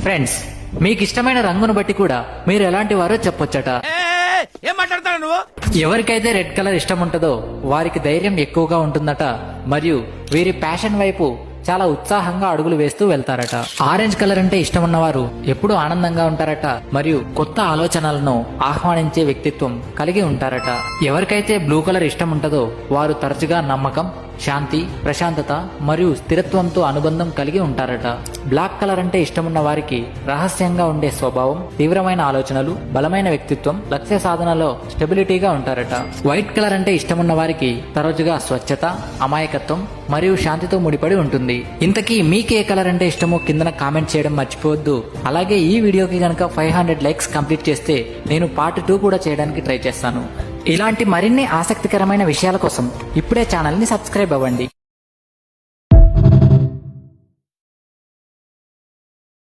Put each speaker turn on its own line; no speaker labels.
Friends, మీకు ఇష్టమైన రంగును బట్టి కూడా మీరు ఎలాంటి వారో చెప్పొచ్చట.
ఏం మాట్లాడతావు నువ్వు?
ఎవరికైతే రెడ్ కలర్ ఇష్టం ఉంటుందో వారికి ధైర్యం ఎక్కువగా ఉంటుందట, మరియు వీరి ప్యాషన్ వైపు చాలా ఉత్సాహంగా అడుగులు వేస్తూ వెళ్తారట. ఆరెంజ్ కలర్ అంటే ఇష్టం ఉన్నవారు ఎప్పుడూ ఆనందంగా ఉంటారట, మరియు కొత్త ఆలోచనలను ఆహ్వానించే వ్యక్తిత్వం కలిగి ఉంటారట. ఎవరికైతే బ్లూ కలర్ ఇష్టం ఉంటుందో వారు తరచుగా నమ్మకం, శాంతి, ప్రశాంతత మరియు స్థిరత్వంతో అనుబంధం కలిగి ఉంటారట. బ్లాక్ కలర్ అంటే ఇష్టమున్న వారికి రహస్యంగా ఉండే స్వభావం, తీవ్రమైన ఆలోచనలు, బలమైన వ్యక్తిత్వం, లక్ష్య సాధనలో స్టెబిలిటీగా ఉంటారట. వైట్ కలర్ అంటే ఇష్టమున్న వారికి తరచుగా స్వచ్ఛత, అమాయకత్వం మరియు శాంతితో ముడిపడి ఉంటుంది. ఇంతకీ మీకు ఏ కలర్ అంటే ఇష్టమో కిందన కామెంట్ చేయడం మర్చిపోవద్దు. అలాగే ఈ వీడియోకి గనక 500 లైక్స్ కంప్లీట్ చేస్తే నేను పార్ట్ 2 కూడా చేయడానికి ట్రై చేస్తాను. ఇలాంటి మరిన్ని ఆసక్తికరమైన విషయాల కోసం ఇప్పుడే ఛానల్ని సబ్స్క్రైబ్ అవ్వండి.